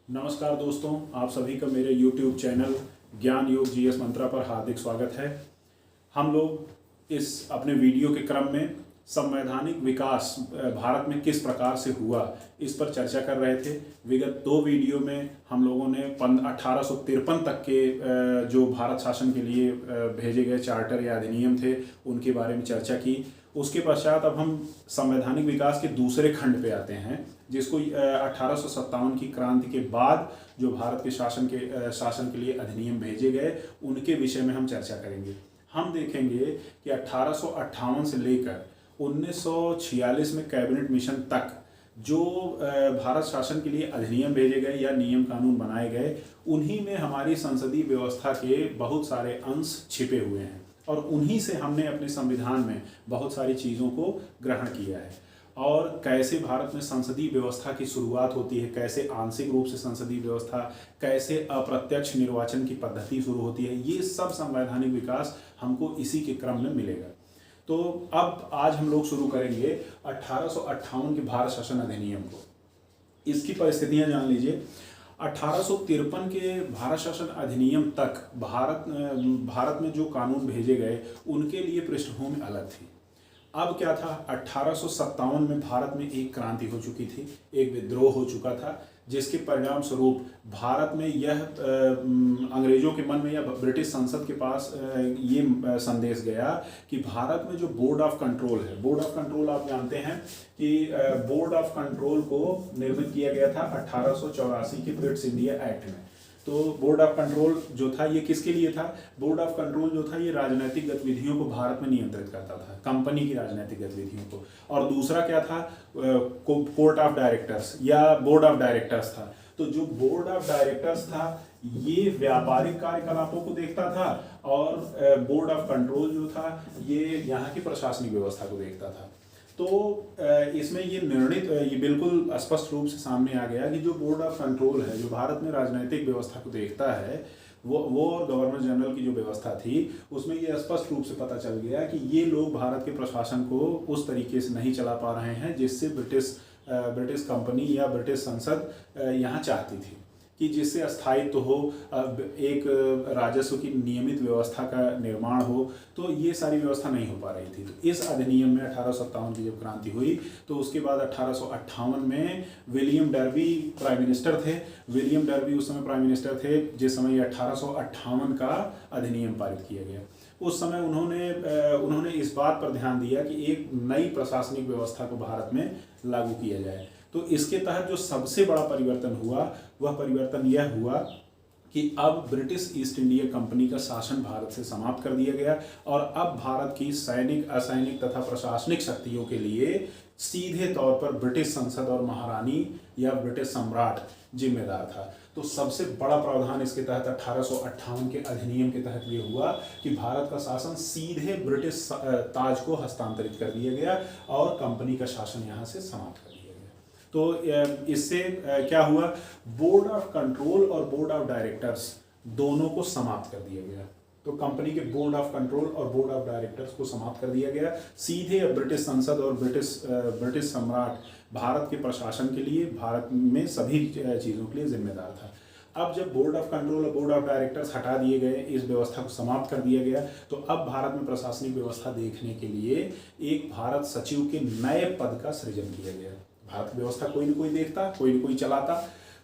नमस्कार दोस्तों, आप सभी का मेरे YouTube चैनल ज्ञान योग जीएस मंत्रा पर हार्दिक स्वागत है। हम लोग इस अपने वीडियो के क्रम में संवैधानिक विकास भारत में किस प्रकार से हुआ इस पर चर्चा कर रहे थे। विगत दो वीडियो में हम लोगों ने 1853 तक के जो भारत शासन के लिए भेजे गए चार्टर या अधिनियम थे उनके बारे में चर्चा की। उसके पश्चात अब हम संवैधानिक विकास के दूसरे खंड पे आते हैं, जिसको 1857 की क्रांति के बाद जो भारत के शासन के लिए अधिनियम भेजे गए उनके विषय में हम चर्चा करेंगे। हम देखेंगे कि 1858 से लेकर 1946 में कैबिनेट मिशन तक जो भारत शासन के लिए अधिनियम भेजे गए या नियम कानून बनाए गए, उन्हीं में हमारी संसदीय व्यवस्था के बहुत सारे अंश छिपे हुए हैं और उन्हीं से हमने अपने संविधान में बहुत सारी चीज़ों को ग्रहण किया है। और कैसे भारत में संसदीय व्यवस्था की शुरुआत होती है, कैसे आंशिक रूप से संसदीय व्यवस्था, कैसे अप्रत्यक्ष निर्वाचन की पद्धति शुरू होती है, ये सब संवैधानिक विकास हमको इसी के क्रम में मिलेगा। तो अब आज हम लोग शुरू करेंगे 1858 के भारत शासन अधिनियम को। इसकी परिस्थितियां जान लीजिए। 1853 के भारत शासन अधिनियम तक भारत में जो कानून भेजे गए उनके लिए पृष्ठभूमि अलग थी। अब क्या था, 1857 में भारत में एक क्रांति हो चुकी थी, एक विद्रोह हो चुका था, जिसके परिणाम स्वरूप भारत में यह अंग्रेजों के मन में या ब्रिटिश संसद के पास ये संदेश गया कि भारत में जो बोर्ड ऑफ कंट्रोल है, बोर्ड ऑफ कंट्रोल आप जानते हैं कि बोर्ड ऑफ कंट्रोल को निर्मित किया गया था 1884 के ब्रिटिश इंडिया एक्ट में। तो बोर्ड ऑफ कंट्रोल जो था ये किसके लिए था? बोर्ड ऑफ कंट्रोल जो था ये राजनीतिक गतिविधियों को भारत में नियंत्रित करता था, कंपनी की राजनीतिक गतिविधियों को। और दूसरा क्या था, कोर्ट ऑफ डायरेक्टर्स या बोर्ड ऑफ डायरेक्टर्स था। तो जो बोर्ड ऑफ डायरेक्टर्स था ये व्यापारिक कार्यकलापों को देखता था और बोर्ड ऑफ कंट्रोल जो था ये यहाँ की प्रशासनिक व्यवस्था को देखता था। तो इसमें ये बिल्कुल स्पष्ट रूप से सामने आ गया कि जो बोर्ड ऑफ कंट्रोल है, जो भारत में राजनीतिक व्यवस्था को देखता है, वो गवर्नर जनरल की जो व्यवस्था थी उसमें ये स्पष्ट रूप से पता चल गया कि ये लोग भारत के प्रशासन को उस तरीके से नहीं चला पा रहे हैं जिससे ब्रिटिश कंपनी या ब्रिटिश संसद यहाँ चाहती थी, कि जिससे स्थायित्व हो, एक राजस्व की नियमित व्यवस्था का निर्माण हो। तो ये सारी व्यवस्था नहीं हो पा रही थी। तो इस अधिनियम में 1857 की जब क्रांति हुई तो उसके बाद 1858 में विलियम डर्बी प्राइम मिनिस्टर थे। विलियम डर्बी उस समय प्राइम मिनिस्टर थे जिस समय 1858 का अधिनियम पारित किया गया। उस समय उन्होंने इस बात पर ध्यान दिया कि एक नई प्रशासनिक व्यवस्था को भारत में लागू किया जाए। तो इसके तहत जो सबसे बड़ा परिवर्तन हुआ वह परिवर्तन यह हुआ कि अब ब्रिटिश ईस्ट इंडिया कंपनी का शासन भारत से समाप्त कर दिया गया और अब भारत की सैनिक, असैनिक तथा प्रशासनिक शक्तियों के लिए सीधे तौर पर ब्रिटिश संसद और महारानी या ब्रिटिश सम्राट जिम्मेदार था। तो सबसे बड़ा प्रावधान इसके तहत 1858 के अधिनियम के तहत ये हुआ कि भारत का शासन सीधे ब्रिटिश ताज को हस्तांतरित कर दिया गया और कंपनी का शासन यहाँ से समाप्त कर दिया गया। तो इससे क्या हुआ, बोर्ड ऑफ कंट्रोल और बोर्ड ऑफ डायरेक्टर्स दोनों को समाप्त कर दिया गया। तो कंपनी के बोर्ड ऑफ कंट्रोल और बोर्ड ऑफ डायरेक्टर्स को समाप्त कर दिया गया। सीधे ब्रिटिश संसद और ब्रिटिश सम्राट भारत के प्रशासन के लिए, भारत में सभी चीज़ों के लिए जिम्मेदार था। अब जब बोर्ड ऑफ कंट्रोल और बोर्ड ऑफ डायरेक्टर्स हटा दिए गए, इस व्यवस्था को समाप्त कर दिया गया, तो अब भारत में प्रशासनिक व्यवस्था देखने के लिए एक भारत सचिव के नए पद का सृजन किया गया। भारत व्यवस्था कोई न कोई देखता, कोई न कोई चलाता,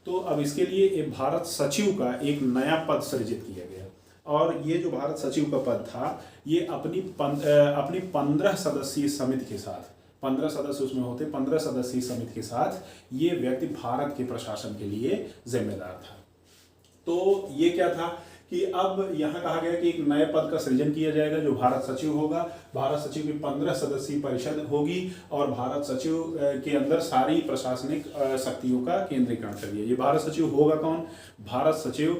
तो अब इसके लिए एक भारत सचिव का एक नया पद सृजित किया गया। और ये जो भारत सचिव का पद था ये अपनी 15 सदस्यीय समिति के साथ, 15 सदस्य उसमें होते, 15 सदस्यीय समिति के साथ ये व्यक्ति भारत के प्रशासन के लिए जिम्मेदार था। तो ये क्या था कि अब यहाँ कहा गया कि एक नए पद का सृजन किया जाएगा जो भारत सचिव होगा। भारत सचिव की 15 सदस्यीय परिषद होगी और भारत सचिव के अंदर सारी प्रशासनिक शक्तियों का केंद्रीकरण कर दिया। ये भारत सचिव होगा कौन? भारत सचिव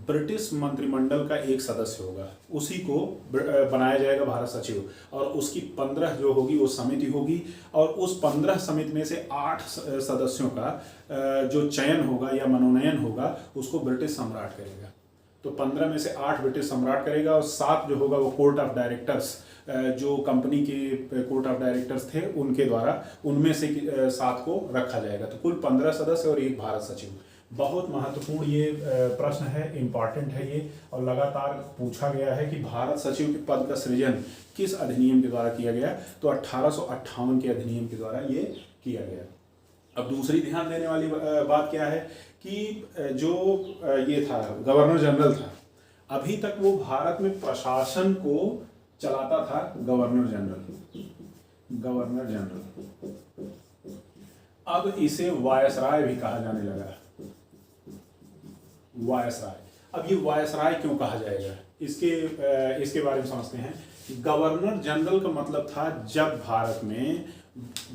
ब्रिटिश मंत्रिमंडल का एक सदस्य होगा, उसी को बनाया जाएगा भारत सचिव। और उसकी 15 जो होगी वो समिति होगी और उस 15 समिति में से 8 सदस्यों का जो चयन होगा या मनोनयन होगा उसको ब्रिटिश सम्राट करेगा। तो 15 में से 8 ब्रिटिश सम्राट करेगा और 7 जो होगा वो कोर्ट ऑफ डायरेक्टर्स, जो कंपनी के कोर्ट ऑफ डायरेक्टर्स थे उनके द्वारा, उनमें से 7 को रखा जाएगा। तो कुल 15 सदस्य और एक भारत सचिव। बहुत महत्वपूर्ण ये प्रश्न है, इम्पॉर्टेंट है ये, और लगातार पूछा गया है कि भारत सचिव के पद का सृजन किस अधिनियम के द्वारा किया गया। तो 1858 के अधिनियम के द्वारा ये किया गया। अब दूसरी ध्यान देने वाली बात क्या है कि जो ये था गवर्नर जनरल था, अभी तक वो भारत में प्रशासन को चलाता था गवर्नर जनरल। अब इसे वायसराय भी कहा जाने लगा, वायसराय। अब ये वायसराय क्यों कहा जाएगा, इसके बारे में समझते हैं। गवर्नर जनरल का मतलब था जब भारत में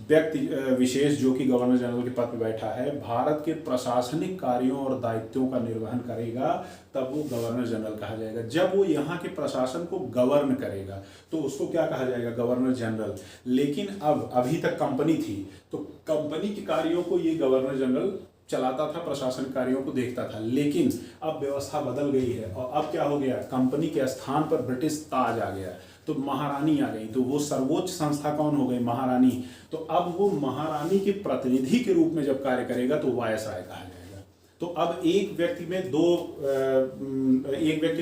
व्यक्ति विशेष जो कि गवर्नर जनरल के पद पर बैठा है, भारत के प्रशासनिक कार्यों और दायित्वों का निर्वहन करेगा, तब वो गवर्नर जनरल कहा जाएगा। जब वो यहाँ के प्रशासन को गवर्न करेगा तो उसको क्या कहा जाएगा, गवर्नर जनरल। लेकिन अब अभी तक कंपनी थी, तो कंपनी के कार्यों को ये गवर्नर जनरल चलाता था, प्रशासन कार्यों को देखता था। लेकिन अब व्यवस्था बदल गई है और अब क्या हो गया, कंपनी के स्थान पर ब्रिटिश ताज आ गया, तो महारानी आ गई। तो वो सर्वोच्च संस्था कौन हो गई, महारानी। तो अब वो महारानी के प्रतिनिधि के रूप में जब कार्य करेगा तो वायसराय कहा जाएगा। तो अब एक व्यक्ति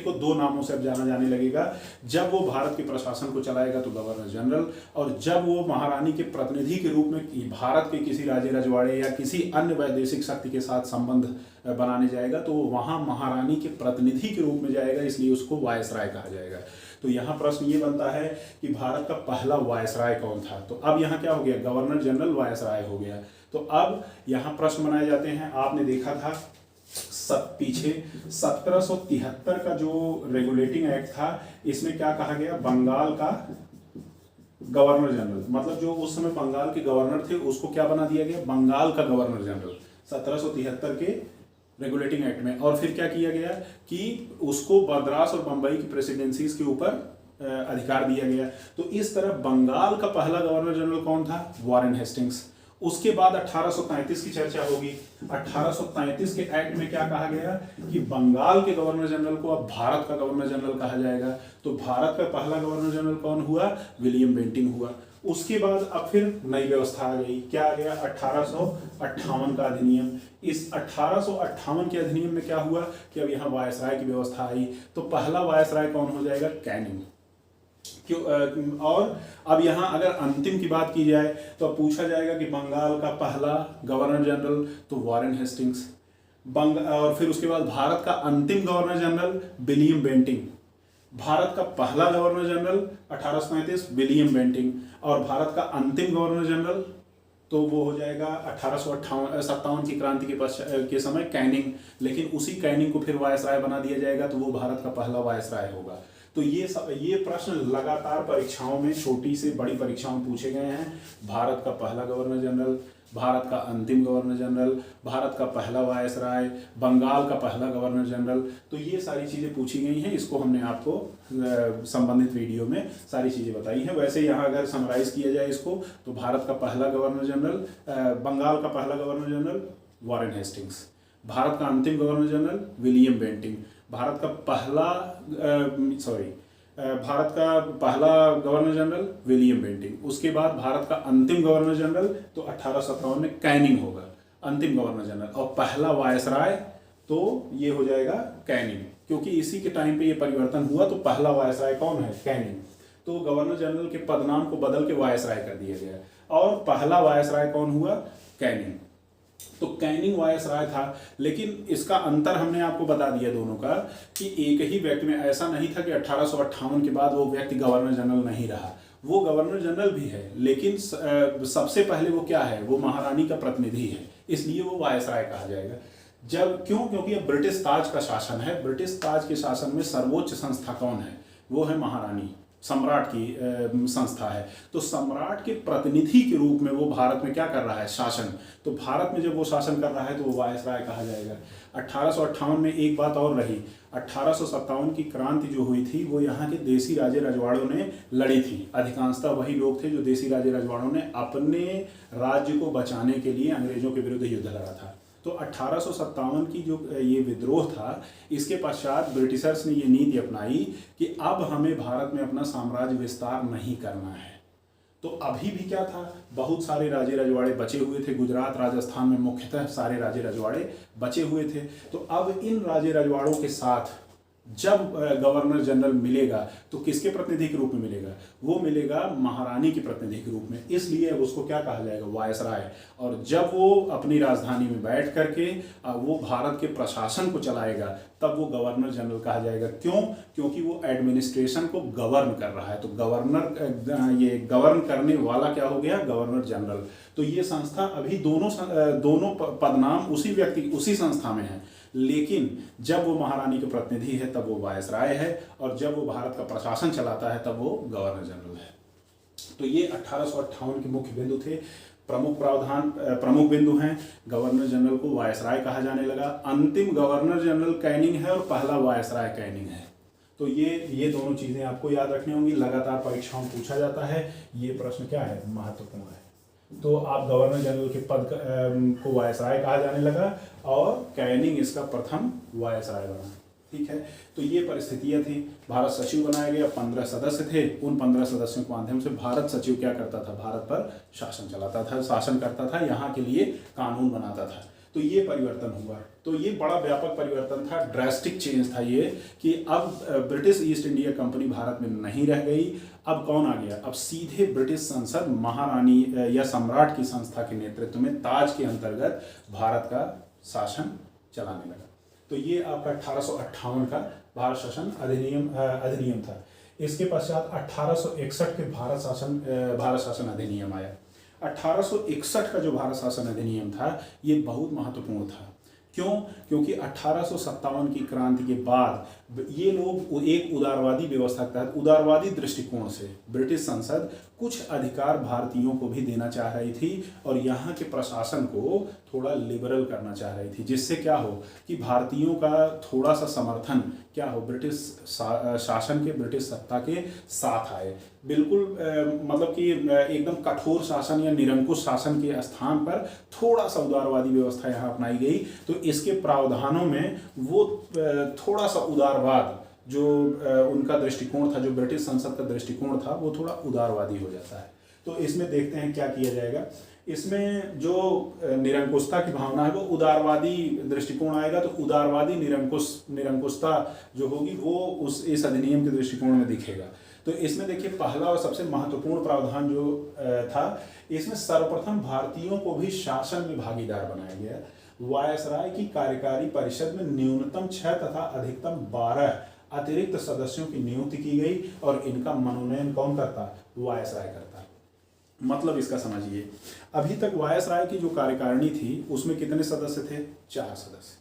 को दो नामों से अब जाना जाने लगेगा। जब वो भारत के प्रशासन को चलाएगा तो गवर्नर जनरल, और जब वो महारानी के प्रतिनिधि के रूप में भारत के किसी राज्य रजवाड़े या किसी अन्य वैदेशिक शक्ति के साथ संबंध बनाने जाएगा तो वहाँ महारानी के प्रतिनिधि के रूप में जाएगा, इसलिए उसको वायसराय कहा जाएगा। तो यहाँ प्रश्न ये बनता है कि भारत का पहला वायसराय कौन था। तो अब यहाँ क्या हो गया, गवर्नर जनरल वायसराय हो गया। तो अब यहाँ प्रश्न बनाए जाते हैं। आपने देखा था पीछे 1773 का जो रेगुलेटिंग एक्ट था, इसमें क्या कहा गया, बंगाल का गवर्नर जनरल, मतलब जो उस समय बंगाल के गवर्नर थे उसको क्या बना दिया गया, बंगाल का गवर्नर जनरल 1773 के रेगुलेटिंग एक्ट में। और फिर क्या किया गया कि उसको मद्रास और बंबई की प्रेसिडेंसीज के ऊपर अधिकार दिया गया। तो इस तरह बंगाल का पहला गवर्नर जनरल कौन था, वॉरेन हेस्टिंग्स। उसके बाद 1833 की चर्चा होगी। 1833 के एक्ट में क्या कहा गया कि बंगाल के गवर्नर जनरल को अब भारत का गवर्नर जनरल कहा जाएगा। तो भारत का पहला गवर्नर जनरल कौन हुआ, विलियम बेंटिंक हुआ। उसके बाद अब फिर नई व्यवस्था आ गई, क्या आ गया, 1858 का अधिनियम। इस 1858 के अधिनियम में क्या हुआ कि अब यहाँ वायसराय की व्यवस्था आई। तो पहला वायसराय कौन हो जाएगा, कैनिंग। क्यों और अब यहाँ अगर अंतिम की बात की जाए तो अब पूछा जाएगा कि बंगाल का पहला गवर्नर जनरल तो वॉरेन हेस्टिंग्स, और फिर उसके बाद भारत का अंतिम governor general William Bentinck. Bharat का पहला गवर्नर जनरल 1835 विलियम बेंटिंक, और भारत का अंतिम गवर्नर जनरल तो वो हो जाएगा 1857 की क्रांति के समय कैनिंग। लेकिन उसी कैनिंग को फिर वायसराय बना दिया जाएगा, तो वो भारत का पहला वायसराय होगा। तो ये प्रश्न लगातार परीक्षाओं में, छोटी से बड़ी परीक्षाओं में पूछे गए हैं। भारत का पहला गवर्नर जनरल, भारत का अंतिम गवर्नर जनरल, भारत का पहला वायसराय, बंगाल का पहला गवर्नर जनरल, तो ये सारी चीज़ें पूछी गई हैं। इसको हमने आपको संबंधित वीडियो में सारी चीज़ें बताई हैं। वैसे यहाँ अगर समराइज किया जाए इसको, तो भारत का पहला गवर्नर जनरल, बंगाल का पहला governor general Warren Hastings, Bharat का अंतिम governor general William Bentinck, Bharat का पहला गवर्नर जनरल विलियम बेंटिंक। उसके बाद भारत का अंतिम गवर्नर जनरल तो 1857 में कैनिंग होगा अंतिम गवर्नर जनरल, और पहला वायसराय तो ये हो जाएगा कैनिंग, क्योंकि इसी के टाइम पे ये परिवर्तन हुआ। तो पहला वायसराय कौन है, कैनिंग। तो गवर्नर जनरल के पदनाम को बदल के वायसराय कर दिया गया, और पहला वायसराय कौन हुआ, कैनिंग। तो कैनिंग वायसराय था। लेकिन इसका अंतर हमने आपको बता दिया दोनों का, कि एक ही व्यक्ति में ऐसा नहीं था कि 1858 के बाद वो व्यक्ति गवर्नर जनरल नहीं रहा। वो गवर्नर जनरल भी है, लेकिन सबसे पहले वो क्या है, वो महारानी का प्रतिनिधि है, इसलिए वो वायसराय कहा जाएगा। क्योंकि अब ब्रिटिश ताज का शासन है। ब्रिटिश ताज के शासन में सर्वोच्च संस्था कौन है, वो है महारानी, सम्राट की संस्था है। तो सम्राट के प्रतिनिधि के रूप में वो भारत में क्या कर रहा है, शासन। तो भारत में जब वो शासन कर रहा है तो वो वायसराय कहा जाएगा। 1858 में एक बात और रही, 1857 की क्रांति जो हुई थी वो यहाँ के देसी राजे रजवाड़ों ने लड़ी थी। अधिकांशतः वही लोग थे जो देसी राजे रजवाड़ों ने अपने राज्य को बचाने के लिए अंग्रेजों के विरुद्ध युद्ध लड़ा था। तो 1857 की जो ये विद्रोह था, इसके पश्चात ब्रिटिशर्स ने ये नीति अपनाई कि अब हमें भारत में अपना साम्राज्य विस्तार नहीं करना है। तो अभी भी क्या था, बहुत सारे राजे रजवाड़े बचे हुए थे। गुजरात राजस्थान में मुख्यतः सारे राजे रजवाड़े बचे हुए थे। तो अब इन राजे रजवाड़ों के साथ जब गवर्नर जनरल मिलेगा तो किसके प्रतिनिधि के रूप में मिलेगा, वो मिलेगा महारानी के प्रतिनिधि के रूप में। इसलिए अब उसको क्या कहा जाएगा, वायसराय। और जब वो अपनी राजधानी में बैठ करके वो भारत के प्रशासन को चलाएगा तब वो गवर्नर जनरल कहा जाएगा। क्यों? क्योंकि वो एडमिनिस्ट्रेशन को गवर्न कर रहा है। तो ये गवर्न करने वाला क्या हो गया, गवर्नर जनरल। तो ये संस्था अभी दोनों पदनाम उसी व्यक्ति उसी संस्था में है, लेकिन जब वो महारानी के प्रतिनिधि है तब वो वायसराय है, और जब वो भारत का प्रशासन चलाता है तब वो गवर्नर जनरल है। तो ये 1858 के मुख्य बिंदु थे, प्रमुख बिंदु हैं। गवर्नर जनरल को वायसराय कहा जाने लगा। अंतिम गवर्नर जनरल कैनिंग है और पहला वायसराय कैनिंग है। तो ये दोनों चीजें आपको याद रखनी होंगी, लगातार परीक्षाओं में पूछा जाता है। ये प्रश्न क्या है, महत्वपूर्ण है। तो आप गवर्नर जनरल के पद को वायसराय कहा जाने लगा और कैनिंग इसका प्रथम वायसराय बना। ठीक है, तो ये परिस्थितियां थी। भारत सचिव बनाया गया, 15 सदस्य थे। उन 15 सदस्यों के माध्यम से भारत सचिव क्या करता था, भारत पर शासन चलाता था, शासन करता था, यहाँ के लिए कानून बनाता था। तो ये परिवर्तन हुआ। तो ये बड़ा व्यापक परिवर्तन था, ड्रास्टिक चेंज था ये, कि अब British east India company Bharat में नहीं रह गई। अब कौन आ गया, अब सीधे ब्रिटिश संसद महारानी या सम्राट की संस्था के नेतृत्व में ताज के अंतर्गत भारत का शासन चलाने लगा। तो ये आपका 1858 का भारत शासन अधिनियम था। इसके पश्चात 1861 के भारत शासन अधिनियम आया। 1861 का जो भारत शासन अधिनियम था ये बहुत महत्वपूर्ण था। क्यों? क्योंकि 1857 की क्रांति के बाद ये लोग एक उदारवादी व्यवस्था के तहत, उदारवादी दृष्टिकोण से ब्रिटिश संसद कुछ अधिकार भारतीयों को भी देना चाह रही थी और यहाँ के प्रशासन को थोड़ा लिबरल करना चाह रही थी, जिससे क्या हो कि भारतीयों का थोड़ा सा समर्थन क्या हो, ब्रिटिश शासन के, ब्रिटिश सत्ता के साथ आए। बिल्कुल मतलब कि एकदम कठोर शासन या निरंकुश शासन के स्थान पर थोड़ा सा उदारवादी व्यवस्था यहाँ अपनाई गई। तो इसके प्रावधानों में वो थोड़ा सा उदारवाद जो उनका दृष्टिकोण था, जो ब्रिटिश संसद का दृष्टिकोण था, वो थोड़ा उदारवादी हो जाता है। तो इसमें देखते हैं क्या किया जाएगा। इसमें जो निरंकुशता की भावना है वो उदारवादी दृष्टिकोण आएगा, तो उदारवादी निरंकुशता जो होगी वो इस अधिनियम के दृष्टिकोण में दिखेगा। तो इसमें देखिए पहला और सबसे महत्वपूर्ण प्रावधान जो था, इसमें सर्वप्रथम भारतीयों को भी शासन में भागीदार बनाया गया। वायसराय की कार्यकारी परिषद में न्यूनतम 6 तथा अधिकतम 12 अतिरिक्त सदस्यों की नियुक्ति की गई और इनका मनोनयन कौन करता, वायसराय करता। मतलब इसका समझिए, अभी तक वायसराय की जो कार्यकारिणी थी उसमें कितने सदस्य थे, 4 सदस्य।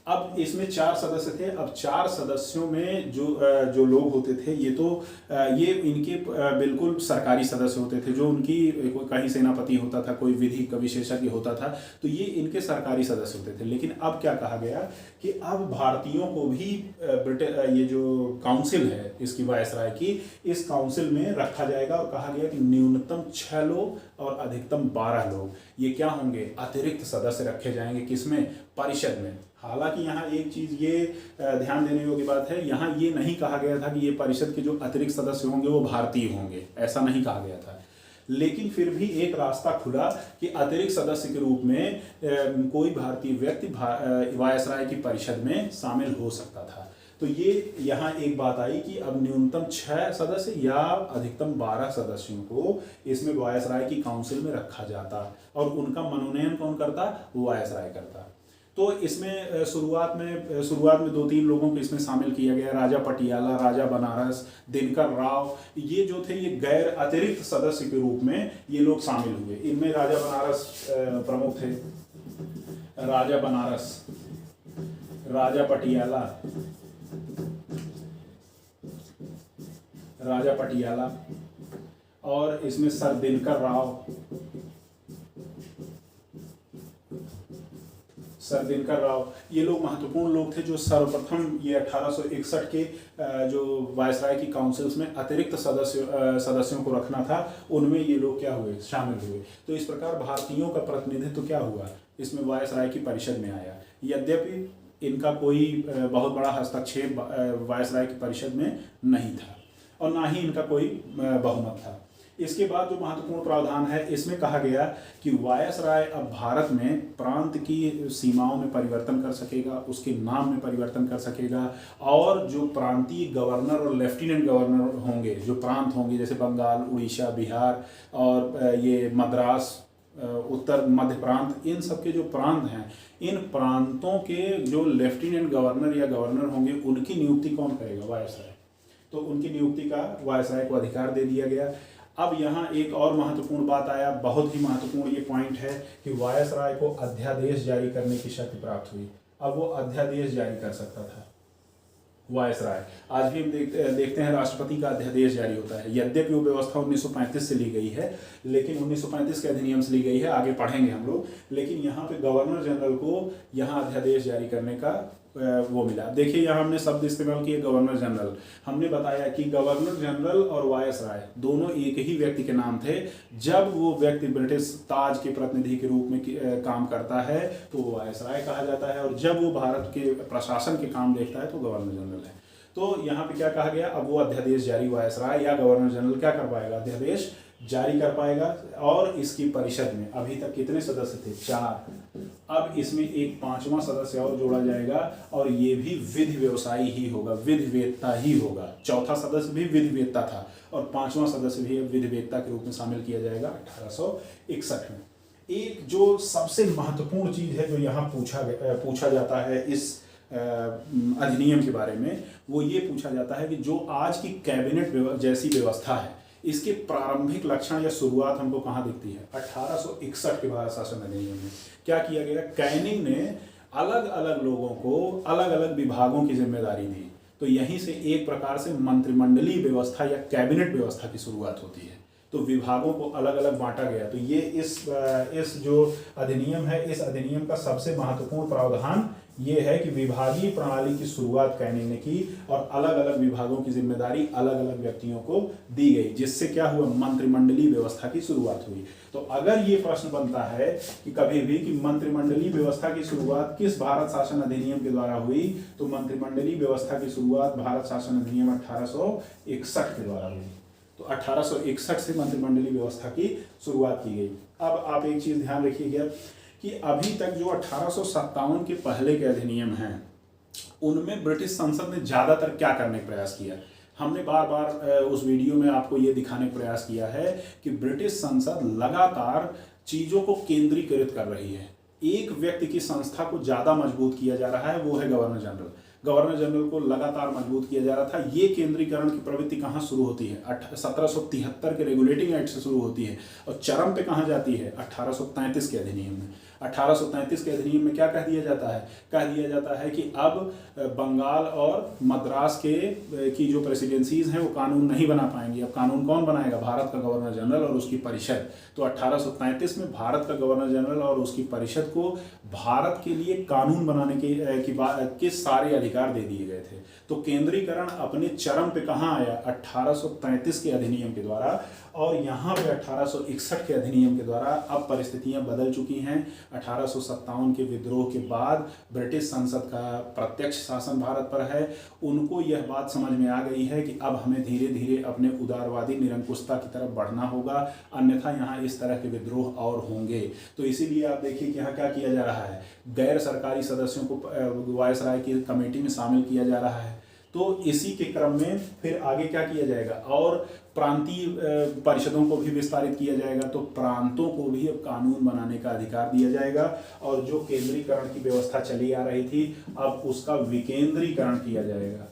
अब इसमें 4 सदस्य थे। अब 4 सदस्यों में जो लोग होते थे ये इनके बिल्कुल सरकारी सदस्य होते थे, जो उनकी कहीं सेनापति होता था, कोई विधि का विशेषज्ञ होता था, तो ये इनके सरकारी सदस्य होते थे। लेकिन अब क्या कहा गया कि अब भारतीयों को भी ये जो काउंसिल है इसकी वायसराय की, इस काउंसिल में रखा जाएगा और कहा गया कि न्यूनतम 6 लोग और अधिकतम 12 लोग ये क्या होंगे, अतिरिक्त सदस्य रखे जाएंगे। किसमें, परिषद में। हालांकि यहाँ एक चीज ये ध्यान देने योग्य बात है, यहाँ ये नहीं कहा गया था कि ये परिषद के जो अतिरिक्त सदस्य होंगे वो भारतीय होंगे, ऐसा नहीं कहा गया था। लेकिन फिर भी एक रास्ता खुला कि अतिरिक्त सदस्य के रूप में कोई भारतीय व्यक्ति वायसराय की परिषद में शामिल हो सकता था। तो ये यहाँ एक बात आई कि अब न्यूनतम 6 सदस्य या अधिकतम 12 सदस्यों को इसमें वायसराय की काउंसिल में रखा जाता और उनका मनोनयन कौन करता, वायसराय करता। तो इसमें शुरुआत में 2-3 लोगों को इसमें शामिल किया गया, राजा पटियाला, राजा बनारस, दिनकर राव, ये जो थे ये गैर अतिरिक्त सदस्य के रूप में ये लोग शामिल हुए। इनमें राजा बनारस प्रमुख थे, राजा बनारस, राजा पटियाला और इसमें सर दिनकर राव, ये लोग महत्वपूर्ण लोग थे जो सर्वप्रथम ये 1861 के जो वायसराय की काउंसिल्स में अतिरिक्त सदस्यों को रखना था, उनमें ये लोग क्या हुए, शामिल हुए। तो इस प्रकार भारतीयों का प्रतिनिधित्व क्या हुआ, इसमें वायसराय की परिषद में आया। यद्यपि इनका कोई बहुत बड़ा हस्तक्षेप वायसराय की परिषद में नहीं था और ना ही इनका कोई बहुमत था। इसके बाद जो महत्वपूर्ण प्रावधान है, इसमें कहा गया कि वायसराय अब भारत में प्रांत की सीमाओं में परिवर्तन कर सकेगा, उसके नाम में परिवर्तन कर सकेगा, और जो प्रांतीय गवर्नर और लेफ्टिनेंट गवर्नर होंगे, जो प्रांत होंगे जैसे बंगाल, उड़ीसा, बिहार और ये मद्रास, उत्तर मध्य प्रांत, इन सब के जो प्रांत हैं, इन प्रांतों के जो लेफ्टिनेंट गवर्नर या गवर्नर होंगे उनकी नियुक्ति कौन करेगा? वायसराय। तो उनकी नियुक्ति का वायसराय को अधिकार दे दिया गया। अब यहाँ एक और महत्वपूर्ण बात आया, बहुत ही महत्वपूर्ण ये पॉइंट है कि वायसराय को अध्यादेश जारी करने की शक्ति प्राप्त हुई। अब वो अध्यादेश जारी कर सकता था वायसराय। आज भी हम देखते हैं राष्ट्रपति का अध्यादेश जारी होता है, यद्यपि वो व्यवस्था 1935 से ली गई है, लेकिन 1935 के अधिनियम से ली गई है, आगे पढ़ेंगे हम लोग। लेकिन यहाँ पे गवर्नर जनरल को यहाँ अध्यादेश जारी करने का वो मिला। देखिए यहाँ हमने शब्द इस्तेमाल किए गवर्नर जनरल। हमने बताया कि गवर्नर जनरल और वायसराय दोनों एक ही व्यक्ति के नाम थे। जब वो व्यक्ति ब्रिटिश ताज के प्रतिनिधि के रूप में काम करता है तो वो वायसराय कहा जाता है, और जब वो भारत के प्रशासन के काम देखता है तो गवर्नर जनरल है। तो यहाँ पे क्या कहा गया, अब वो अध्यादेश जारी वायसराय या गवर्नर जनरल क्या कर पाएगा? अध्यादेश जारी कर पाएगा। और इसकी परिषद में अभी तक कितने सदस्य थे? 4। अब इसमें एक 5वां सदस्य और जोड़ा जाएगा, और ये भी विधि व्यवसायी ही होगा, विधिवेत्ता ही होगा। चौथा सदस्य भी विधिवेत्ता था, और 5वां सदस्य भी विधिवेत्ता के रूप में शामिल किया जाएगा 1861 में। एक जो सबसे महत्वपूर्ण चीज है जो यहाँ पूछा जाता है इस अधिनियम के बारे में, वो ये पूछा जाता है कि जो आज की कैबिनेट जैसी व्यवस्था है, इसके प्रारंभिक लक्षण या शुरुआत हमको कहाँ दिखती है? 1861 के भारत शासन अधिनियम में क्या किया गया? कैनिंग ने अलग अलग लोगों को अलग अलग विभागों की जिम्मेदारी दी। तो यहीं से एक प्रकार से मंत्रिमंडलीय व्यवस्था या कैबिनेट व्यवस्था की शुरुआत होती है। तो विभागों को अलग अलग बांटा गया। तो ये इस जो अधिनियम है, इस अधिनियम का सबसे महत्वपूर्ण प्रावधान ये है कि विभागीय प्रणाली की शुरुआत कैनिंग ने की, और अलग अलग विभागों की जिम्मेदारी अलग अलग व्यक्तियों को दी गई, जिससे क्या हुआ? मंत्रिमंडलीय व्यवस्था की शुरुआत हुई। तो अगर ये प्रश्न बनता है कि कभी भी कि मंत्रिमंडलीय व्यवस्था की शुरुआत किस भारत शासन अधिनियम के द्वारा हुई, तो मंत्रिमंडलीय व्यवस्था की शुरुआत भारत शासन अधिनियम 1861 के द्वारा हुई। तो 1861 से मंत्रिमंडलीय व्यवस्था की शुरुआत की गई। अब आप एक चीज ध्यान रखिएगा कि अभी तक जो 1857 के पहले के अधिनियम हैं, उनमें ब्रिटिश संसद ने ज्यादातर क्या करने का प्रयास किया? हमने बार बार उस वीडियो में आपको ये दिखाने का प्रयास किया है कि ब्रिटिश संसद लगातार चीजों को केंद्रीकृत कर रही है। एक व्यक्ति की संस्था को ज्यादा मजबूत किया जा रहा है, वो है गवर्नर जनरल। गवर्नर जनरल को लगातार मजबूत किया जा रहा था। ये केंद्रीकरण की प्रवृत्ति कहाँ शुरू होती है? 1773 के रेगुलेटिंग एक्ट से शुरू होती है, और चरम पे कहाँ जाती है? 1833 के अधिनियम में। 1833 के अधिनियम में क्या कह दिया जाता है? कह दिया जाता है कि अब बंगाल और मद्रास की जो प्रेसिडेंसीज हैं वो कानून नहीं बना पाएंगी। अब कानून कौन बनाएगा? भारत का गवर्नर जनरल और उसकी परिषद। तो 1833 में भारत का गवर्नर जनरल और उसकी परिषद को भारत के लिए कानून बनाने के सारे अधिकार दे दिए गए थे। तो केंद्रीकरण अपने चरम पे कहाँ आया? 1833 के अधिनियम के द्वारा, और यहाँ पे 1861 के अधिनियम के द्वारा अब परिस्थितियां बदल चुकी हैं। 1857 के विद्रोह के बाद ब्रिटिश संसद का प्रत्यक्ष शासन भारत पर है। उनको यह बात समझ में आ गई है कि अब हमें धीरे धीरे अपने उदारवादी निरंकुशता की तरफ बढ़ना होगा, अन्यथा यहाँ इस तरह के विद्रोह और होंगे। तो इसीलिए आप देखिए कि यहाँ क्या किया जा रहा है? गैर सरकारी सदस्यों को वायसराय की कमेटी में शामिल किया जा रहा है। तो इसी के क्रम में फिर आगे क्या किया जाएगा? और प्रांतीय परिषदों को भी विस्तारित किया जाएगा। तो प्रांतों को भी अब कानून बनाने का अधिकार दिया जाएगा, और जो केंद्रीकरण की व्यवस्था चली आ रही थी अब उसका विकेंद्रीकरण किया जाएगा।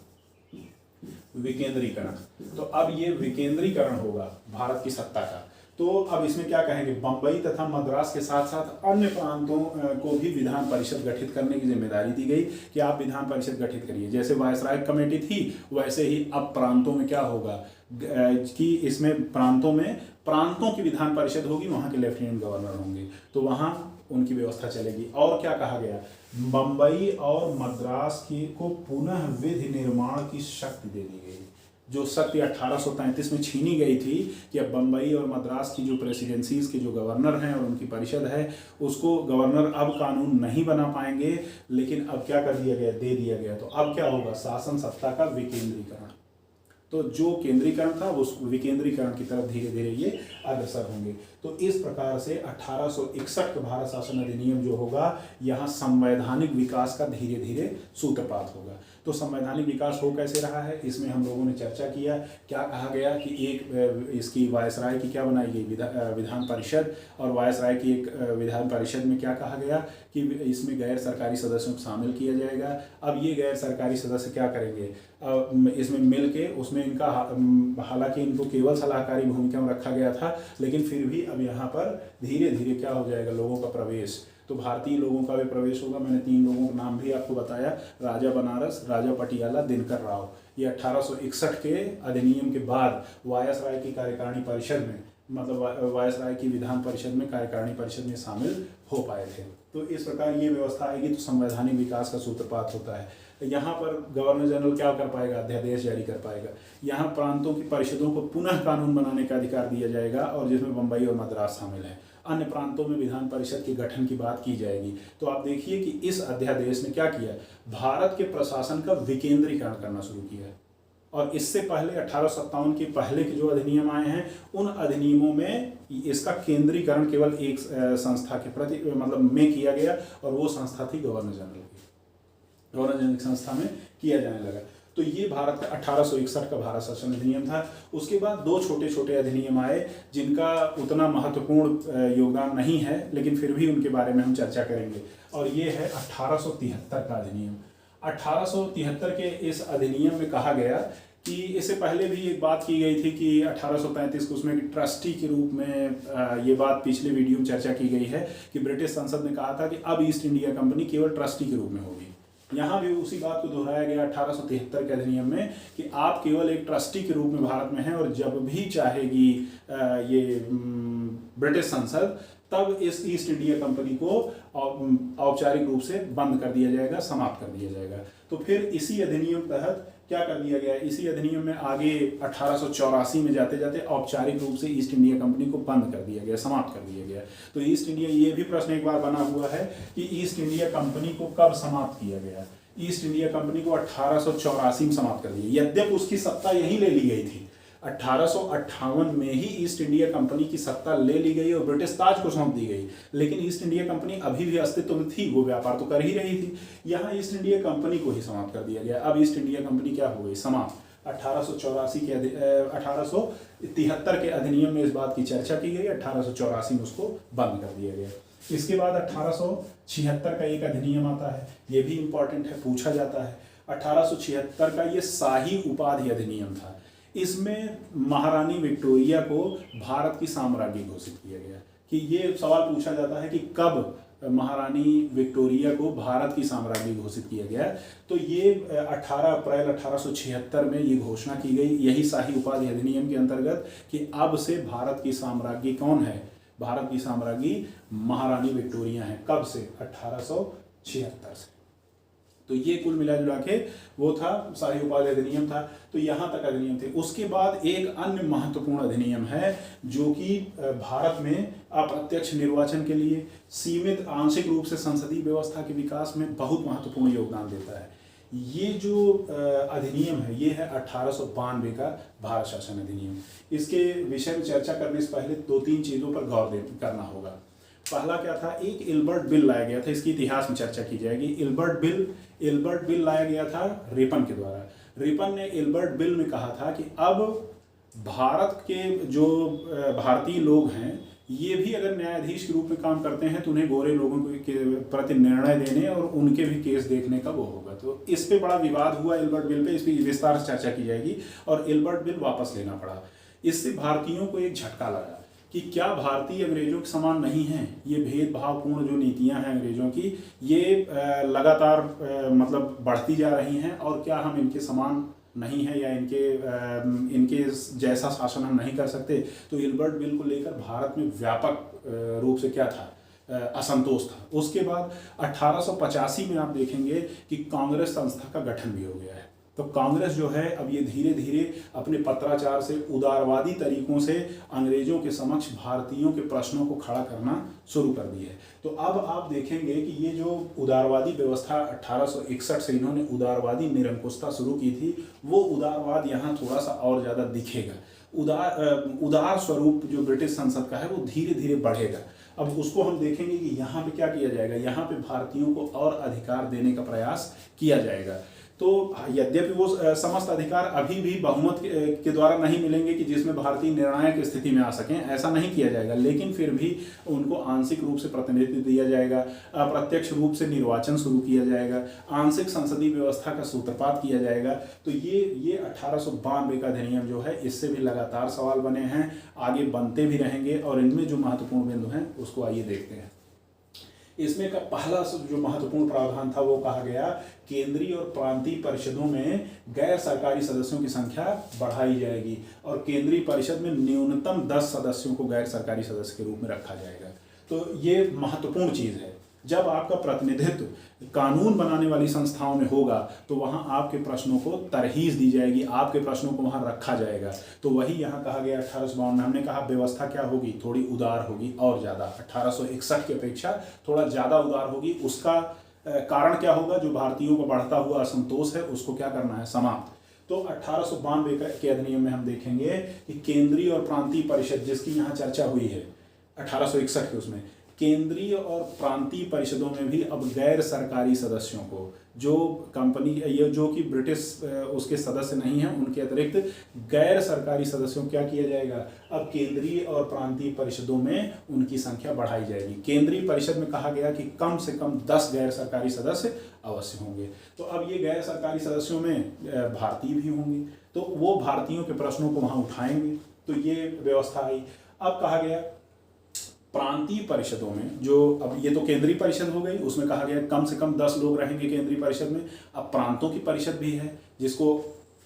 विकेंद्रीकरण, तो अब ये विकेंद्रीकरण होगा भारत की सत्ता का। तो अब इसमें क्या कहेंगे? बंबई तथा मद्रास के साथ साथ अन्य प्रांतों को भी विधान परिषद गठित करने की जिम्मेदारी दी गई कि आप विधान परिषद गठित करिए। जैसे वायसराय कमेटी थी, वैसे ही अब प्रांतों में क्या होगा कि इसमें प्रांतों की विधान परिषद होगी, वहाँ के लेफ्टिनेंट गवर्नर होंगे, तो वहाँ उनकी व्यवस्था चलेगी। और क्या कहा गया? बंबई और मद्रास को पुनः विधि निर्माण की शक्ति दे दी गई। जो शक्ति 1833 में छीनी गई थी कि अब बंबई और मद्रास की जो प्रेसिडेंसीज के जो गवर्नर हैं और उनकी परिषद है, उसको गवर्नर अब कानून नहीं बना पाएंगे, लेकिन अब क्या कर दिया गया? दे दिया गया। तो अब क्या होगा? शासन सत्ता का विकेंद्रीकरण। तो जो केंद्रीकरण था उस विकेंद्रीकरण की तरफ धीरे धीरे ये अग्रसर होंगे। तो इस प्रकार से 1861 का भारत शासन अधिनियम जो होगा, यहाँ संवैधानिक विकास का धीरे धीरे सूत्रपात होगा। तो संवैधानिक विकास हो कैसे रहा है, इसमें हम लोगों ने चर्चा किया। क्या कहा गया कि एक इसकी वायसराय की क्या बनाई गई, विधान परिषद, और वायसराय की एक विधान परिषद में क्या कहा गया कि इसमें गैर सरकारी सदस्यों को शामिल किया जाएगा। अब ये गैर सरकारी सदस्य क्या करेंगे, इसमें मिल के उसमें इनका हालांकि इनको केवल सलाहकारी भूमिका में रखा गया था, लेकिन फिर भी अब यहाँ पर धीरे धीरे क्या हो जाएगा, लोगों का प्रवेश, तो भारतीय लोगों का भी प्रवेश होगा। मैंने 3 लोगों का नाम भी आपको बताया, राजा बनारस, राजा पटियाला, दिनकर राव। ये 1861 के अधिनियम के बाद वायसराय की कार्यकारिणी परिषद में, मतलब वायसराय की विधान परिषद में, कार्यकारिणी परिषद में शामिल हो पाए थे। तो इस प्रकार ये व्यवस्था आएगी तो संवैधानिक विकास का सूत्रपात होता है। यहाँ पर गवर्नर जनरल क्या कर पाएगा, अध्यादेश जारी कर पाएगा। यहाँ प्रांतों की परिषदों को पुनः कानून बनाने का अधिकार दिया जाएगा, और जिसमें बम्बई और मद्रास शामिल है। अन्य प्रांतों में विधान परिषद के गठन की बात की जाएगी। तो आप देखिए कि इस अध्यादेश ने क्या किया, भारत के प्रशासन का विकेंद्रीकरण करना शुरू किया है। और इससे पहले 1857 के पहले के जो अधिनियम आए हैं, उन अधिनियमों में इसका केंद्रीकरण केवल एक संस्था के प्रति मतलब में किया गया, और वो संस्था थी गवर्नर जनरल की। गवर्नर जनरल की संस्था में किया जाने लगा। तो ये भारत का 1861 का भारत शासन अधिनियम था। उसके बाद 2 छोटे छोटे अधिनियम आए जिनका उतना महत्वपूर्ण योगदान नहीं है, लेकिन फिर भी उनके बारे में हम चर्चा करेंगे। और ये है 1873 का अधिनियम। 1873 के इस अधिनियम में कहा गया कि इससे पहले भी एक बात की गई थी कि 1835 को उसमें ट्रस्टी के रूप में, ये बात पिछले वीडियो में चर्चा की गई है कि ब्रिटिश संसद ने कहा था कि अब ईस्ट इंडिया कंपनी केवल ट्रस्टी के रूप में होगी। यहाँ भी उसी बात को दोहराया गया 1873 के अधिनियम में कि आप केवल एक ट्रस्टी के रूप में भारत में हैं, और जब भी चाहेगी ये ब्रिटिश संसद, तब इस ईस्ट इंडिया कंपनी को औपचारिक रूप से बंद कर दिया जाएगा, समाप्त कर दिया जाएगा। तो फिर इसी अधिनियम तहत क्या कर दिया गया, इसी अधिनियम में आगे 1884 में जाते जाते औपचारिक रूप से ईस्ट इंडिया कंपनी को बंद कर दिया गया, समाप्त कर दिया गया। तो ईस्ट इंडिया, ये भी प्रश्न एक बार बना हुआ है कि ईस्ट इंडिया कंपनी को कब समाप्त किया गया। ईस्ट इंडिया कंपनी को 1884 में समाप्त कर दिया, यद्यपि उसकी सत्ता यहीं ले ली गई थी। 1858 में ही ईस्ट इंडिया कंपनी की सत्ता ले ली गई और ब्रिटिश ताज को सौंप दी गई, लेकिन ईस्ट इंडिया कंपनी अभी भी अस्तित्व में थी, वो व्यापार तो कर ही रही थी। यहाँ ईस्ट इंडिया कंपनी को ही समाप्त कर दिया गया। अब ईस्ट इंडिया कंपनी क्या हो गई, समाप्त। 1873 के अधिनियम में इस बात की चर्चा की गई, 1884 में उसको बंद कर दिया गया। इसके बाद 1876 का एक अधिनियम आता है, ये भी इंपॉर्टेंट है, पूछा जाता है। 1876 का ये शाही उपाधि अधिनियम था। इसमें महारानी विक्टोरिया को भारत की साम्राज्ञी घोषित किया गया। कि ये सवाल पूछा जाता है कि कब महारानी विक्टोरिया को भारत की साम्राज्ञी घोषित किया गया, तो ये 18 अप्रैल 1876 में ये घोषणा की गई, यही शाही उपाधि अधिनियम के अंतर्गत, कि अब से भारत की साम्राज्ञी कौन है, भारत की साम्राज्ञी महारानी विक्टोरिया है। कब से, 1876 से। तो ये कुल मिला जुला के वो था, शाही उपाधि अधिनियम था। तो यहाँ तक अधिनियम थे। उसके बाद एक अन्य महत्वपूर्ण अधिनियम है जो कि भारत में अप्रत्यक्ष निर्वाचन के लिए सीमित आंशिक रूप से संसदीय व्यवस्था के विकास में बहुत महत्वपूर्ण योगदान देता है। ये जो अधिनियम है, ये है 1892 का भारत शासन अधिनियम। इसके विषय में चर्चा करने से पहले 2-3 चीज़ों पर गौर करना होगा। पहला क्या था, एक इल्बर्ट बिल लाया गया था, इसकी इतिहास में चर्चा की जाएगी। इल्बर्ट बिल लाया गया था रिपन के द्वारा। रिपन ने इल्बर्ट बिल में कहा था कि अब भारत के जो भारतीय लोग हैं, ये भी अगर न्यायाधीश के रूप में काम करते हैं तो उन्हें गोरे लोगों के प्रति निर्णय देने और उनके भी केस देखने का वो होगा। तो इस पे बड़ा विवाद हुआ इल्बर्ट बिल पे, इस पर विस्तार से चर्चा की जाएगी। और इल्बर्ट बिल वापस लेना पड़ा। इससे भारतीयों को एक झटका लगा कि क्या भारतीय अंग्रेजों के समान नहीं हैं। ये भेदभावपूर्ण जो नीतियां हैं अंग्रेजों की, ये लगातार मतलब बढ़ती जा रही हैं, और क्या हम इनके समान नहीं है या इनके जैसा शासन हम नहीं कर सकते। तो इल्बर्ट बिल को लेकर भारत में व्यापक रूप से क्या था, असंतोष था। उसके बाद 1885 में आप देखेंगे कि कांग्रेस संस्था का गठन भी हो गया है। तो कांग्रेस जो है अब ये धीरे धीरे अपने पत्राचार से उदारवादी तरीकों से अंग्रेजों के समक्ष भारतीयों के प्रश्नों को खड़ा करना शुरू कर दी है। तो अब आप देखेंगे कि ये जो उदारवादी व्यवस्था 1861 से इन्होंने उदारवादी निरंकुशता शुरू की थी, वो उदारवाद यहाँ थोड़ा सा और ज़्यादा दिखेगा। उदार स्वरूप जो ब्रिटिश संसद का है वो धीरे धीरे बढ़ेगा। अब उसको हम देखेंगे कि यहाँ पे क्या किया जाएगा, यहाँ पे भारतीयों को और अधिकार देने का प्रयास किया जाएगा। तो यद्यपि वो समस्त अधिकार अभी भी बहुमत के द्वारा नहीं मिलेंगे कि जिसमें भारतीय निर्णायक स्थिति में आ सकें, ऐसा नहीं किया जाएगा, लेकिन फिर भी उनको आंशिक रूप से प्रतिनिधित्व दिया जाएगा, अप्रत्यक्ष रूप से निर्वाचन शुरू किया जाएगा, आंशिक संसदीय व्यवस्था का सूत्रपात किया जाएगा। तो ये 1892 का अधिनियम जो है, इससे भी लगातार सवाल बने हैं, आगे बनते भी रहेंगे, और इनमें जो महत्वपूर्ण बिंदु हैं उसको आइए देखते हैं। इसमें का पहला जो महत्वपूर्ण प्रावधान था वो कहा गया, केंद्रीय और प्रांतीय परिषदों में गैर सरकारी सदस्यों की संख्या बढ़ाई जाएगी और केंद्रीय परिषद में न्यूनतम 10 सदस्यों को गैर सरकारी सदस्य के रूप में रखा जाएगा। तो ये महत्वपूर्ण चीज़ है। जब आपका प्रतिनिधित्व कानून बनाने वाली संस्थाओं में होगा तो वहाँ आपके प्रश्नों को तरहीज दी जाएगी, आपके प्रश्नों को वहाँ रखा जाएगा। तो वही यहाँ कहा गया 1852 में, हमने कहा व्यवस्था क्या होगी, थोड़ी उदार होगी और ज़्यादा, 1861 की अपेक्षा थोड़ा ज़्यादा उदार होगी। उसका कारण क्या होगा, जो भारतीयों को बढ़ता हुआ असंतोष है उसको क्या करना है, समाप्त। तो 1892 के अधिनियम में हम देखेंगे कि केंद्रीय और प्रांतीय परिषद, जिसकी यहाँ चर्चा हुई है 1861 के, उसमें केंद्रीय और प्रांतीय परिषदों में भी अब गैर सरकारी सदस्यों को, जो कंपनी ये जो कि ब्रिटिश उसके सदस्य नहीं हैं, उनके अतिरिक्त गैर सरकारी सदस्यों क्या किया जाएगा, अब केंद्रीय और प्रांतीय परिषदों में उनकी संख्या बढ़ाई जाएगी। केंद्रीय परिषद में कहा गया कि कम से कम 10 गैर सरकारी सदस्य अवश्य होंगे। तो अब ये गैर सरकारी सदस्यों में भारतीय भी होंगे, तो वो भारतीयों के प्रश्नों को वहाँ उठाएंगे। तो ये व्यवस्था आई। अब कहा गया प्रांतीय परिषदों में, जो अब ये तो केंद्रीय परिषद हो गई, उसमें कहा गया कम से कम 10 लोग रहेंगे केंद्रीय परिषद में। अब प्रांतों की परिषद भी है, जिसको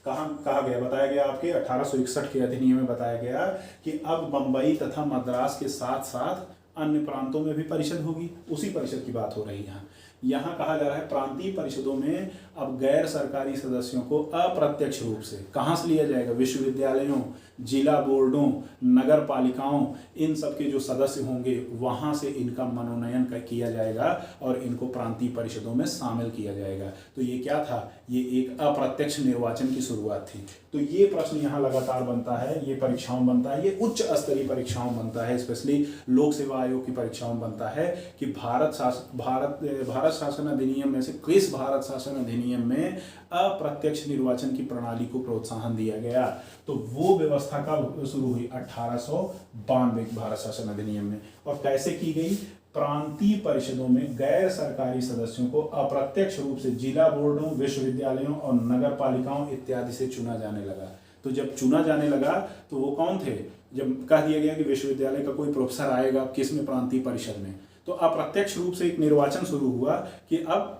कहा गया, बताया गया आपके 1861 के अधिनियम में बताया गया कि अब बंबई तथा मद्रास के साथ साथ अन्य प्रांतों में भी परिषद होगी। उसी परिषद की बात हो रही है यहाँ कहा जा रहा है प्रांतीय परिषदों में अब गैर सरकारी सदस्यों को अप्रत्यक्ष रूप से कहाँ से लिया जाएगा, विश्वविद्यालयों, जिला बोर्डों, नगर पालिकाओं, इन सब के जो सदस्य होंगे वहाँ से इनका मनोनयन किया जाएगा और इनको प्रांतीय परिषदों में शामिल किया जाएगा। तो ये क्या था, ये एक अप्रत्यक्ष निर्वाचन की शुरुआत थी। तो ये प्रश्न यहाँ लगातार बनता है, ये परीक्षाओं बनता है, ये उच्च स्तरीय परीक्षाओं बनता है, स्पेशली लोक सेवा आयोग की परीक्षाओं बनता है कि भारत शासन अधिनियम में से किस भारत शासन अधिनियम में अप्रत्यक्ष निर्वाचन की प्रणाली को प्रोत्साहन दिया गया। तो वो व्यवस्था कब शुरू हुई, 1892 भारत शासन अधिनियम में। और कैसे की गई, प्रांतीय परिषदों में गैर सरकारी सदस्यों को अप्रत्यक्ष रूप से जिला बोर्डों, विश्वविद्यालयों और नगर पालिकाओं इत्यादि से चुना जाने लगा। तो जब चुना जाने लगा तो वो कौन थे, जब कह दिया गया कि विश्वविद्यालय का कोई प्रोफेसर आएगा किस में, प्रांतीय परिषद में, तो अप्रत्यक्ष रूप से एक निर्वाचन शुरू हुआ कि अब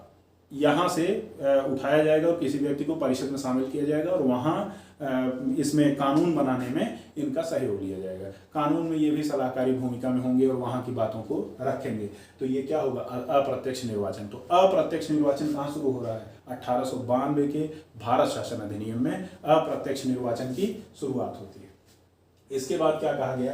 यहाँ से उठाया जाएगा और किसी व्यक्ति को परिषद में शामिल किया जाएगा और वहाँ इसमें कानून बनाने में इनका सहयोग लिया जाएगा। कानून में ये भी सलाहकारी भूमिका में होंगे और वहाँ की बातों को रखेंगे। तो ये क्या होगा, अप्रत्यक्ष निर्वाचन। तो अप्रत्यक्ष निर्वाचन कहाँ शुरू हो रहा है, 1892 के भारत शासन अधिनियम में अप्रत्यक्ष निर्वाचन की शुरुआत होती है। इसके बाद क्या कहा गया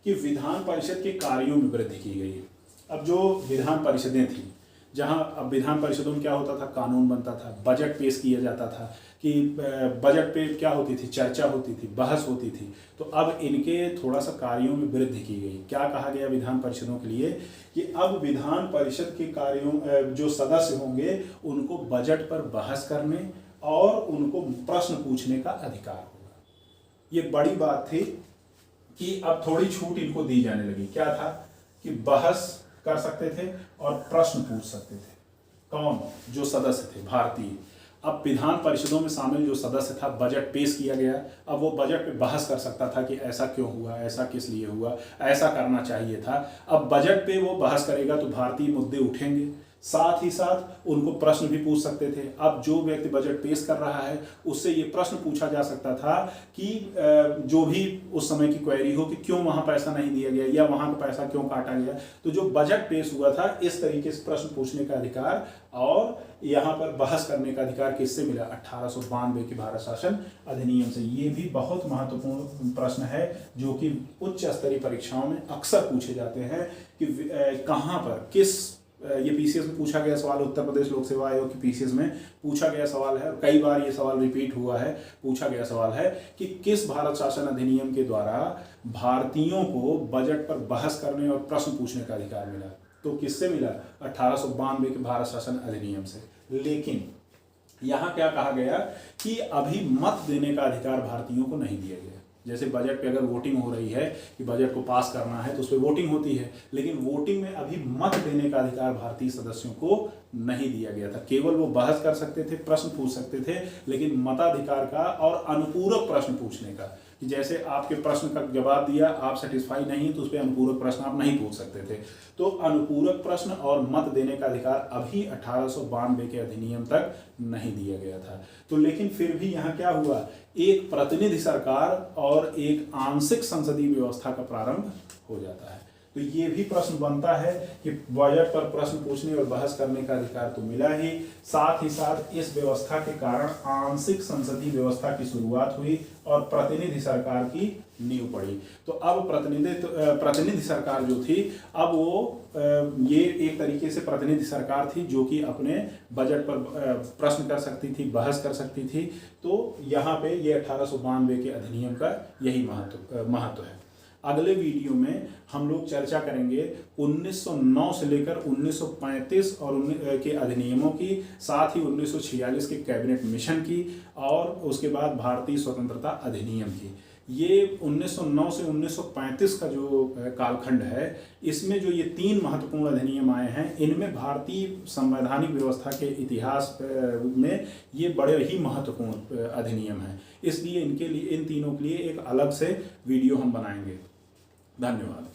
कि विधान परिषद के कार्यों में वृद्धि की गई। अब जो विधान परिषदें थी, जहाँ अब विधान परिषदों में क्या होता था, कानून बनता था, बजट पेश किया जाता था कि बजट पे क्या होती थी, चर्चा होती थी, बहस होती थी। तो अब इनके थोड़ा सा कार्यों में वृद्धि की गई। क्या कहा गया विधान परिषदों के लिए कि अब विधान परिषद के कार्यों, जो सदस्य होंगे उनको बजट पर बहस करने और उनको प्रश्न पूछने का अधिकार होगा। ये बड़ी बात थी कि अब थोड़ी छूट इनको दी जाने लगी। क्या था कि बहस कर सकते थे और प्रश्न पूछ सकते थे। कौन, जो सदस्य थे भारतीय। अब विधान परिषदों में शामिल जो सदस्य था, बजट पेश किया गया, अब वो बजट पे बहस कर सकता था कि ऐसा क्यों हुआ, ऐसा किस लिए हुआ, ऐसा करना चाहिए था। अब बजट पे वो बहस करेगा तो भारतीय मुद्दे उठेंगे, साथ ही साथ उनको प्रश्न भी पूछ सकते थे। अब जो व्यक्ति बजट पेश कर रहा है उससे ये प्रश्न पूछा जा सकता था कि जो भी उस समय की क्वेरी हो कि क्यों वहाँ पैसा नहीं दिया गया या वहाँ का पैसा क्यों काटा गया। तो जो बजट पेश हुआ था इस तरीके से प्रश्न पूछने का अधिकार और यहाँ पर बहस करने का अधिकार किससे मिला? 1892 के भारत शासन अधिनियम से। ये भी बहुत महत्वपूर्ण प्रश्न है जो कि उच्च स्तरीय परीक्षाओं में अक्सर पूछे जाते हैं कि कहाँ पर किस, ये पीसीएस में पूछा गया सवाल, उत्तर प्रदेश लोक सेवा आयोग की पीसीएस में पूछा गया सवाल है और कई बार ये सवाल रिपीट हुआ है। पूछा गया सवाल है कि किस भारत शासन अधिनियम के द्वारा भारतीयों को बजट पर बहस करने और प्रश्न पूछने का अधिकार मिला? तो किससे मिला? 1892 के भारत शासन अधिनियम से। लेकिन यहाँ क्या कहा गया कि अभी मत देने का अधिकार भारतीयों को नहीं दिया गया। जैसे बजट पे अगर वोटिंग हो रही है कि बजट को पास करना है तो उस पर वोटिंग होती है, लेकिन वोटिंग में अभी मत देने का अधिकार भारतीय सदस्यों को नहीं दिया गया था। केवल वो बहस कर सकते थे, प्रश्न पूछ सकते थे, लेकिन मताधिकार का और अनुपूरक प्रश्न पूछने का, कि जैसे आपके प्रश्न का जवाब दिया, आप सेटिस्फाई नहीं है तो उस पर अनुपूरक प्रश्न आप नहीं पूछ सकते थे। तो अनुपूरक प्रश्न और मत देने का अधिकार अभी 1892 के अधिनियम तक नहीं दिया गया था। तो लेकिन फिर भी यहाँ क्या हुआ? एक प्रतिनिधि सरकार और एक आंशिक संसदीय व्यवस्था का प्रारंभ हो जाता है। तो ये भी प्रश्न बनता है कि बजट पर प्रश्न पूछने और बहस करने का अधिकार तो मिला ही साथ इस व्यवस्था के कारण आंशिक संसदीय व्यवस्था की शुरुआत हुई और प्रतिनिधि सरकार की नींव पड़ी। तो अब प्रतिनिधि सरकार जो थी, अब वो ये एक तरीके से प्रतिनिधि सरकार थी जो कि अपने बजट पर प्रश्न कर सकती थी, बहस कर सकती थी। तो यहाँ पे ये 1892 के अधिनियम का यही महत्व है। अगले वीडियो में हम लोग चर्चा करेंगे 1909 से लेकर 1935 और के अधिनियमों की, साथ ही 1946 के कैबिनेट मिशन की और उसके बाद भारतीय स्वतंत्रता अधिनियम की। ये 1909 से 1935 का जो कालखंड है, इसमें जो ये 3 महत्वपूर्ण अधिनियम आए हैं, इनमें भारतीय संवैधानिक व्यवस्था के इतिहास में ये बड़े ही महत्वपूर्ण अधिनियम हैं। इसलिए इन तीनों के लिए एक अलग से वीडियो हम बनाएंगे। धन्यवाद।